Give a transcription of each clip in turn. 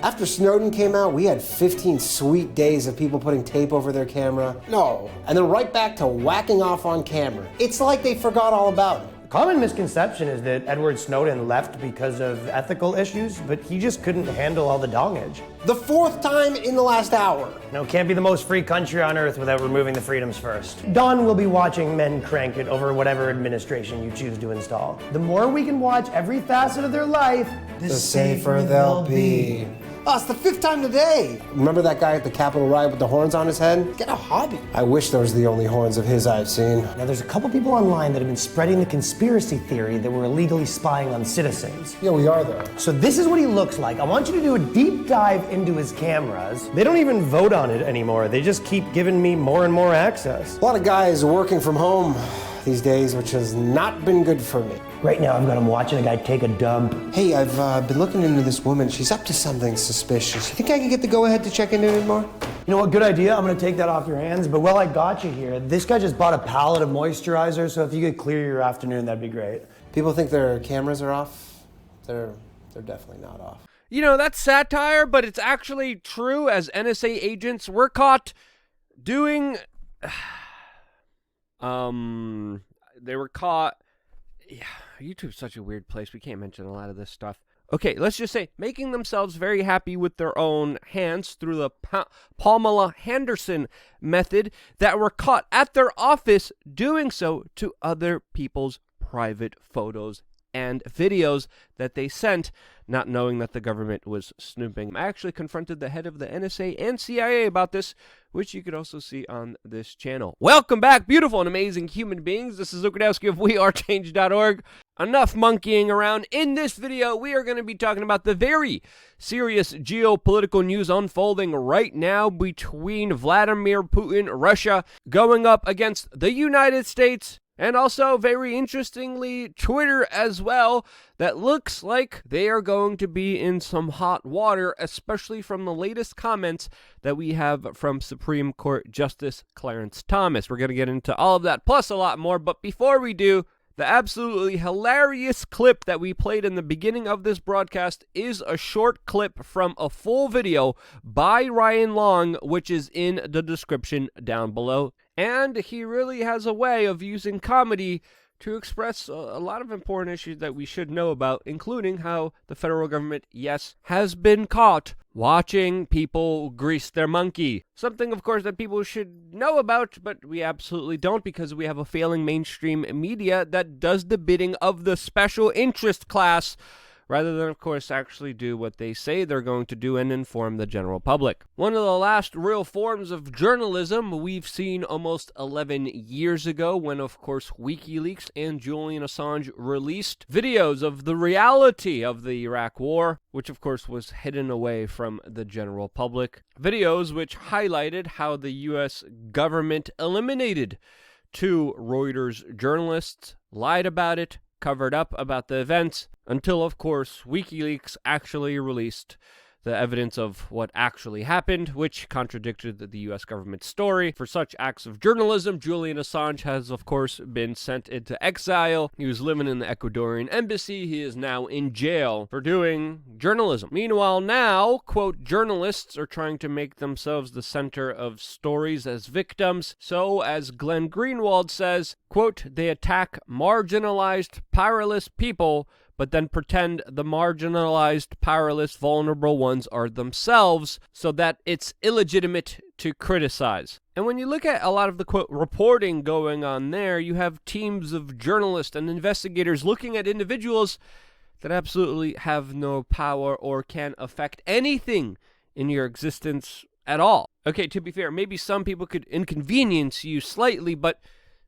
After Snowden came out, we had 15 sweet days of people putting tape over their camera. No. And then right back to whacking off on camera. It's like they forgot all about it. Common misconception is that Edward Snowden left because of ethical issues, but he just couldn't handle all the dongage. The fourth time in the last hour. No, can't be the most free country on earth without removing the freedoms first. Don will be watching men crank it over whatever administration you choose to install. The more we can watch every facet of their life, the safer they'll be. Oh, it's the fifth time today. Remember that guy at the Capitol riot with the horns on his head? Get a hobby. I wish those were the only horns of his I've seen. Now, there's a couple people online that have been spreading the conspiracy theory that we're illegally spying on citizens. Yeah, we are though. So this is what he looks like. I want you to do a deep dive into his cameras. They don't even vote on it anymore. They just keep giving me more and more access. A lot of guys working from home these days, which has not been good for me. Right now, I've got him watching a guy take a dump. Hey, I've been looking into this woman. She's up to something suspicious. You think I can get the go-ahead to check into it more? You know what, good idea. I'm gonna take that off your hands. But while I got you here, this guy just bought a pallet of moisturizer, so if you could clear your afternoon, that'd be great. People think their cameras are off. They're definitely not off. You know, that's satire, but it's actually true, as NSA agents were caught doing... they were caught... Yeah, YouTube's such a weird place. We can't mention a lot of this stuff. Okay, let's just say making themselves very happy with their own hands through the Pamela Henderson method that were caught at their office doing so to other people's private photos and videos that they sent, not knowing that the government was snooping. I actually confronted the head of the NSA and CIA about this, which you could also see on this channel. Welcome back, beautiful and amazing human beings. This is Luke Rudkowski of WeAreChange.org. Enough monkeying around. In this video, we are going to be talking about the very serious geopolitical news unfolding right now between Vladimir Putin, Russia, going up against the United States, and also, very interestingly, Twitter as well, that looks like they are going to be in some hot water, especially from the latest comments that we have from Supreme Court Justice Clarence Thomas. We're going to get into all of that, plus a lot more, but before we do, the absolutely hilarious clip that we played in the beginning of this broadcast is a short clip from a full video by Ryan Long, which is in the description down below. And he really has a way of using comedy to express a lot of important issues that we should know about, including how the federal government, yes, has been caught watching people grease their monkey. Something, of course, that people should know about, but we absolutely don't, because we have a failing mainstream media that does the bidding of the special interest class, rather than, of course, actually do what they say they're going to do and inform the general public. One of the last real forms of journalism we've seen almost 11 years ago when, of course, WikiLeaks and Julian Assange released videos of the reality of the Iraq War, which, of course, was hidden away from the general public. Videos which highlighted how the U.S. government eliminated 2 Reuters journalists, lied about it, covered up about the events, until, of course, WikiLeaks actually released the evidence of what actually happened, which contradicted the U.S. government's story. For such acts of journalism, Julian Assange has, of course, been sent into exile. He was living in the Ecuadorian embassy. He is now in jail for doing journalism. Meanwhile, now, quote, journalists are trying to make themselves the center of stories as victims. So, as Glenn Greenwald says, quote, they attack marginalized, powerless people, but then pretend the marginalized, powerless, vulnerable ones are themselves, so that it's illegitimate to criticize. And when you look at a lot of the, quote, reporting going on there, you have teams of journalists and investigators looking at individuals that absolutely have no power or can affect anything in your existence at all. Okay, to be fair, maybe some people could inconvenience you slightly, but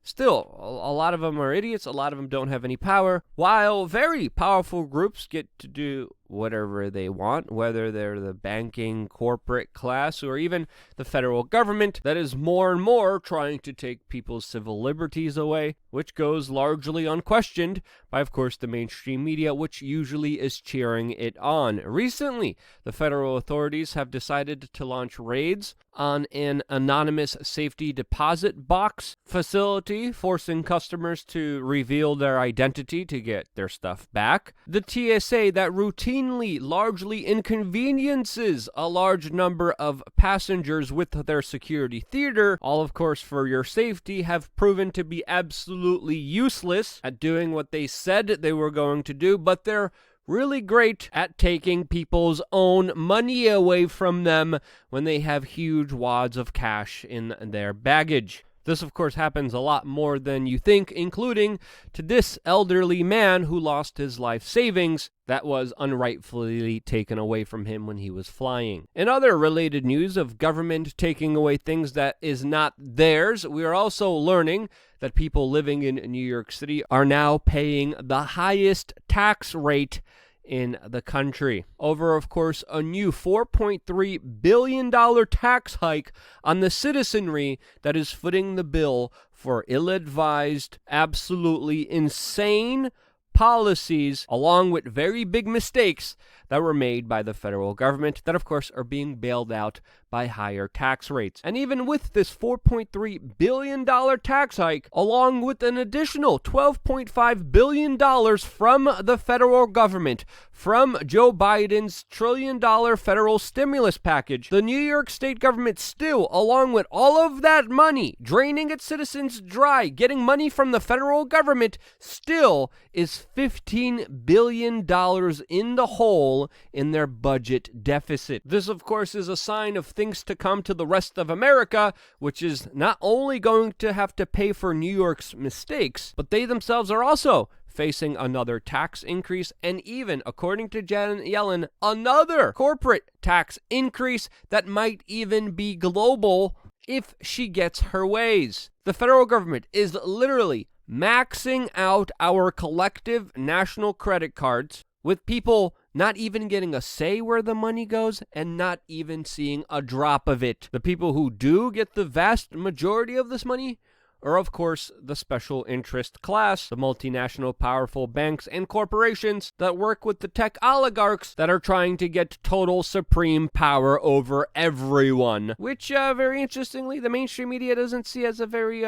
still, a lot of them are idiots, a lot of them don't have any power, while very powerful groups get to do whatever they want, whether they're the banking corporate class or even the federal government that is more and more trying to take people's civil liberties away, which goes largely unquestioned by, of course, the mainstream media, which usually is cheering it on. Recently, the federal authorities have decided to launch raids on an anonymous safety deposit box facility, forcing customers to reveal their identity to get their stuff back. The TSA that routinely routinely, largely inconveniences a large number of passengers with their security theater, all of course for your safety, have proven to be absolutely useless at doing what they said they were going to do, but they're really great at taking people's own money away from them when they have huge wads of cash in their baggage. This, of course, happens a lot more than you think, including to this elderly man who lost his life savings that was unrightfully taken away from him when he was flying. In other related news of government taking away things that is not theirs, we are also learning that people living in New York City are now paying the highest tax rate in the country, over, of course, a new $4.3 billion tax hike on the citizenry that is footing the bill for ill-advised, absolutely insane policies, along with very big mistakes that were made by the federal government that, of course, are being bailed out by higher tax rates. And even with this $4.3 billion tax hike, along with an additional $12.5 billion from the federal government, from Joe Biden's trillion-dollar federal stimulus package, the New York state government still, along with all of that money, draining its citizens dry, getting money from the federal government, still is $15 billion in the hole in their budget deficit. This, of course, is a sign of things to come to the rest of America, which is not only going to have to pay for New York's mistakes, but they themselves are also facing another tax increase, and even, according to Janet Yellen, another corporate tax increase that might even be global if she gets her ways. The federal government is literally maxing out our collective national credit cards, with people not even getting a say where the money goes and not even seeing a drop of it. The people who do get the vast majority of this money are, of course, the special interest class, the multinational powerful banks and corporations that work with the tech oligarchs that are trying to get total supreme power over everyone, which, very interestingly, the mainstream media doesn't see as a very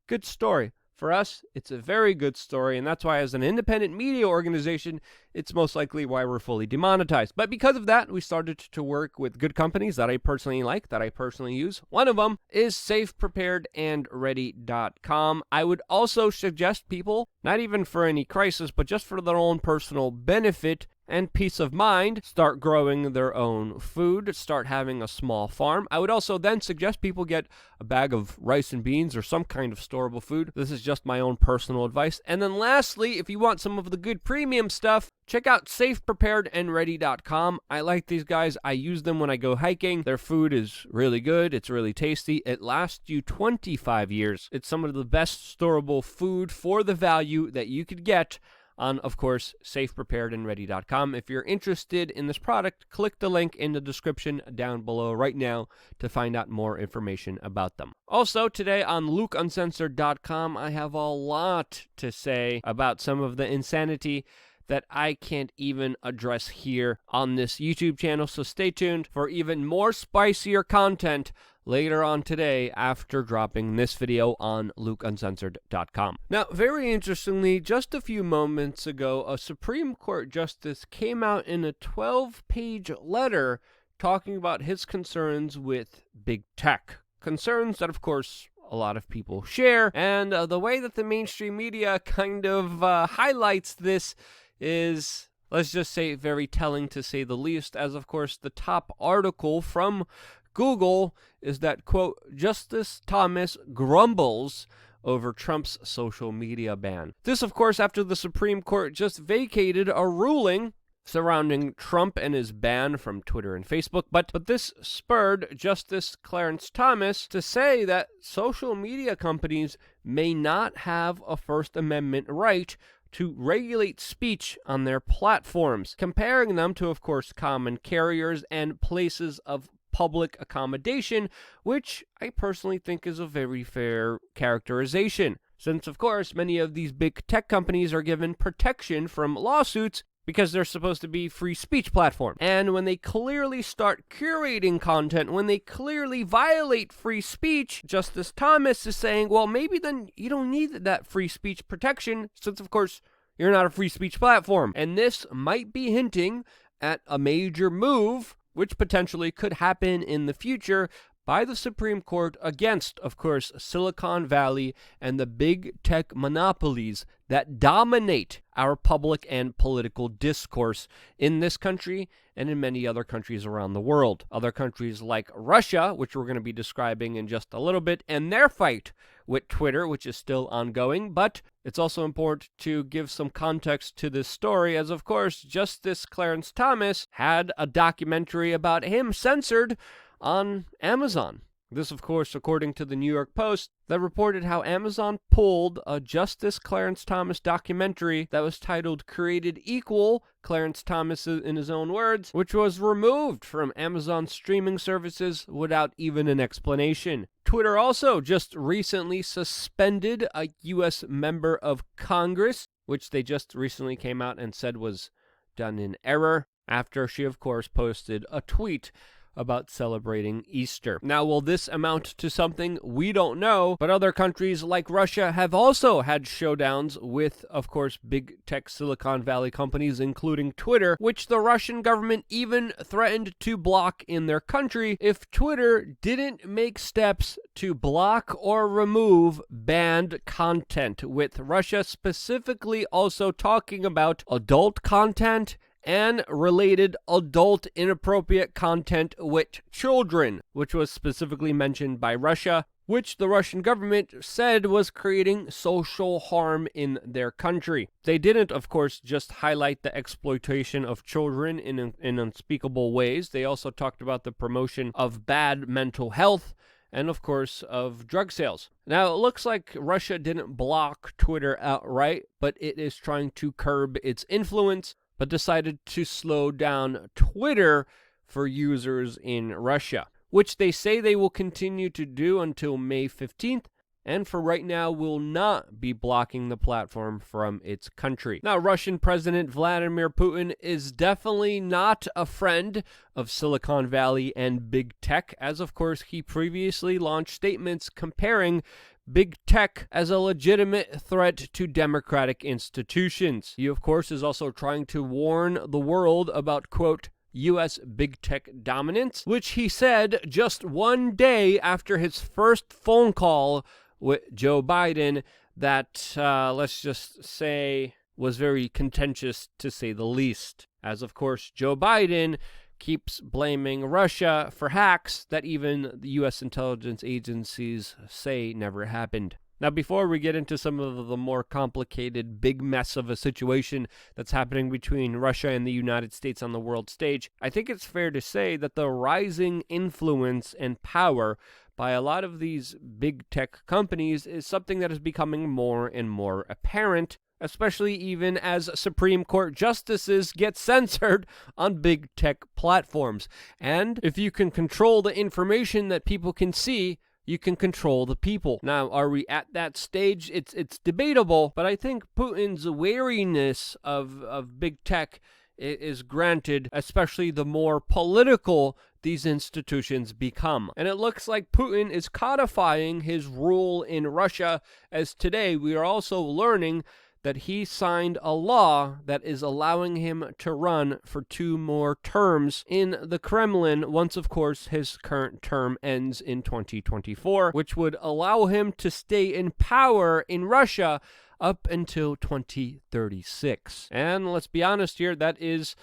good story. For us, it's a very good story, and that's why, as an independent media organization, it's most likely why we're fully demonetized. But because of that, we started to work with good companies that I personally like, that I personally use. One of them is safepreparedandready.com. I would also suggest people, not even for any crisis, but just for their own personal benefit and peace of mind, start growing their own food, start having a small farm. I would also then suggest people get a bag of rice and beans or some kind of storable food. This is just my own personal advice. And then lastly, if you want some of the good premium stuff, check out safepreparedandready.com. I like these guys. I use them when I go hiking. Their food is really good. It's really tasty. It lasts you 25 years. It's some of the best storable food for the value that you could get on, of course, safepreparedandready.com. If you're interested in this product, click the link in the description down below right now to find out more information about them. Also, today on LukeUncensored.com, I have a lot to say about some of the insanity that I can't even address here on this YouTube channel, so stay tuned for even more spicier content later on today after dropping this video on LukeUncensored.com. Now, very interestingly, just a few moments ago, a Supreme Court justice came out in a 12-page letter talking about his concerns with big tech. Concerns that, of course, a lot of people share, and the way that the mainstream media kind of highlights this is, let's just say, very telling to say the least, as, of course, the top article from Google is that, quote, Justice Thomas grumbles over Trump's social media ban. This, of course, after the Supreme Court just vacated a ruling surrounding Trump and his ban from Twitter and Facebook, but this spurred Justice Clarence Thomas to say that social media companies may not have a First Amendment right to regulate speech on their platforms, comparing them to, of course, common carriers and places of public accommodation, which I personally think is a very fair characterization, since, of course, many of these big tech companies are given protection from lawsuits because they're supposed to be free speech platforms. And when they clearly start curating content, when they clearly violate free speech, Justice Thomas is saying, well, maybe then you don't need that free speech protection, since, of course, you're not a free speech platform. And this might be hinting at a major move, which potentially could happen in the future, by the Supreme Court against, of course, Silicon Valley and the big tech monopolies that dominate our public and political discourse in this country and in many other countries around the world. Other countries like Russia, which we're going to be describing in just a little bit, and their fight with Twitter, which is still ongoing. But it's also important to give some context to this story, as of course, Justice Clarence Thomas had a documentary about him censored on Amazon. This, of course, according to the New York Post, that reported how Amazon pulled a Justice Clarence Thomas documentary that was titled Created Equal, Clarence Thomas in his own words, which was removed from Amazon streaming services without even an explanation. Twitter also just recently suspended a U.S. member of Congress, which they just recently came out and said was done in error, after she, of course, posted a tweet about celebrating Easter. Now, will this amount to something? We don't know, but other countries like Russia have also had showdowns with, of course, big tech Silicon Valley companies, including Twitter, which the Russian government even threatened to block in their country if Twitter didn't make steps to block or remove banned content, with Russia specifically also talking about adult content and related adult inappropriate content with children, which was specifically mentioned by Russia, which the Russian government said was creating social harm in their country. They didn't, of course, just highlight the exploitation of children in unspeakable ways. They also talked about the promotion of bad mental health and, of course, of drug sales. Now, it looks like Russia didn't block Twitter outright, but it is trying to curb its influence, but decided to slow down Twitter for users in Russia, which they say they will continue to do until May 15th, and for right now will not be blocking the platform from its country. Now, Russian President Vladimir Putin is definitely not a friend of Silicon Valley and big tech, as of course he previously launched statements comparing big tech as a legitimate threat to democratic institutions. He, of course, is also trying to warn the world about, quote, U.S. big tech dominance, which he said just one day after his first phone call with Joe Biden that, let's just say, was very contentious to say the least. As, of course, Joe Biden keeps blaming Russia for hacks that even the U.S. intelligence agencies say never happened. Now, before we get into some of the more complicated big mess of a situation that's happening between Russia and the United States on the world stage, I think it's fair to say that the rising influence and power by a lot of these big tech companies is something that is becoming more and more apparent, especially even as Supreme Court justices get censored on big tech platforms. And if you can control the information that people can see, you can control the people. Now, are we at that stage? It's debatable, but I think Putin's wariness of big tech is granted, especially the more political these institutions become. And it looks like Putin is codifying his rule in Russia, as today we are also learning that he signed a law that is allowing him to run for 2 more terms in the Kremlin once, of course, his current term ends in 2024, which would allow him to stay in power in Russia up until 2036. And let's be honest here, that is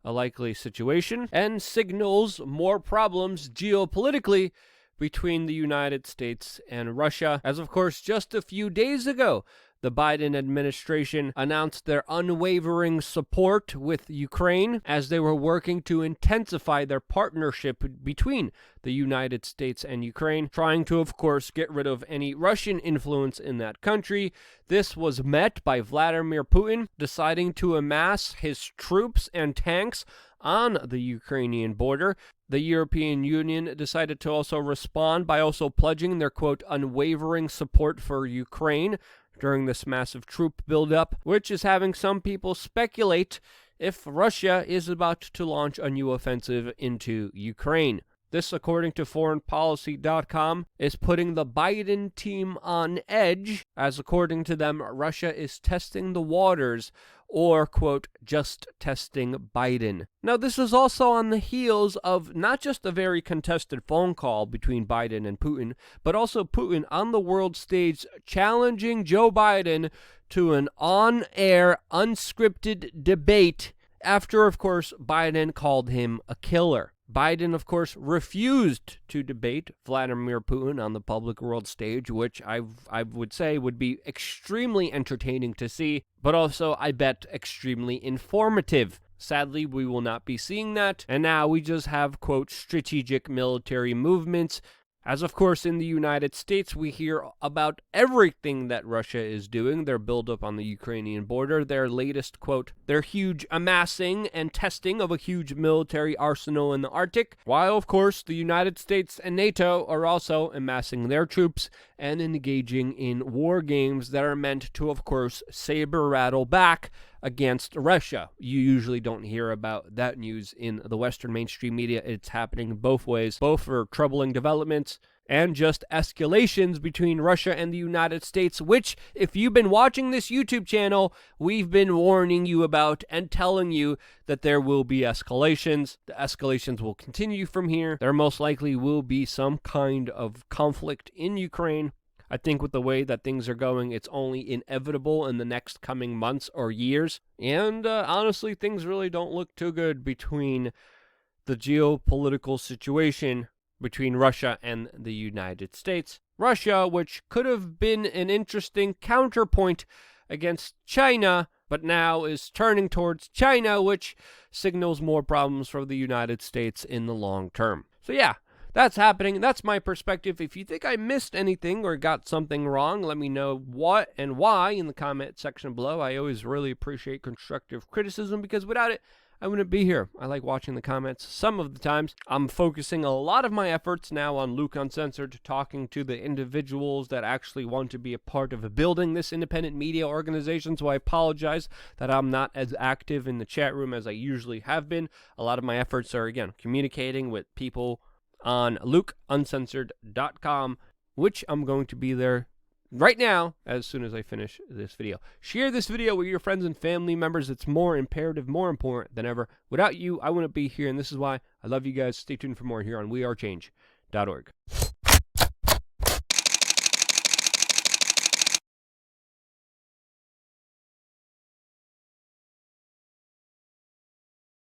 a likely situation and signals more problems geopolitically between the United States and Russia, as of course just a few days ago the Biden administration announced their unwavering support with Ukraine as they were working to intensify their partnership between the United States and Ukraine, trying to, of course, get rid of any Russian influence in that country. This was met by Vladimir Putin deciding to amass his troops and tanks on the Ukrainian border. The European Union decided to also respond by also pledging their, quote, unwavering support for Ukraine during this massive troop buildup, which is having some people speculate if Russia is about to launch a new offensive into Ukraine. This, according to foreignpolicy.com, is putting the Biden team on edge, as according to them, Russia is testing the waters or, quote, just testing Biden. Now, this is also on the heels of not just a very contested phone call between Biden and Putin, but also Putin on the world stage challenging Joe Biden to an on-air, unscripted debate after, of course, Biden called him a killer. Biden, of course, refused to debate Vladimir Putin on the public world stage, which I would say would be extremely entertaining to see, but also, I bet, extremely informative. Sadly, we will not be seeing that, and now we just have, quote, strategic military movements. As of course in the United States, we hear about everything that Russia is doing, their buildup on the Ukrainian border, their latest, quote, their huge amassing and testing of a huge military arsenal in the Arctic, while of course the United States and NATO are also amassing their troops and engaging in war games that are meant to, of course, saber rattle back against Russia. You usually don't hear about that news in the Western mainstream media. It's happening both ways, both for troubling developments and just escalations between Russia and the United States, which, if you've been watching this YouTube channel, we've been warning you about and telling you that there will be escalations. The escalations will continue from here. There most likely will be some kind of conflict in Ukraine. I think with the way that things are going, it's only inevitable in the next coming months or years. And honestly, things really don't look too good between the geopolitical situation between Russia and the United States. Russia, which could have been an interesting counterpoint against China, but now is turning towards China, which signals more problems for the United States in the long term. So yeah, that's happening. That's my perspective. If you think I missed anything or got something wrong, let me know what and why in the comment section below. I always really appreciate constructive criticism because without it, I wouldn't be here. I like watching the comments some of the times. I'm focusing a lot of my efforts now on Luke Uncensored, talking to the individuals that actually want to be a part of building this independent media organization, so I apologize that I'm not as active in the chat room as I usually have been. A lot of my efforts are, again, communicating with people on LukeUncensored.com, which I'm going to be there right now as soon as I finish this video. Share this video with your friends and family members. It's more imperative, more important than ever. Without you, I wouldn't be here, and this is why I love you guys. Stay tuned for more here on WeAreChange.org.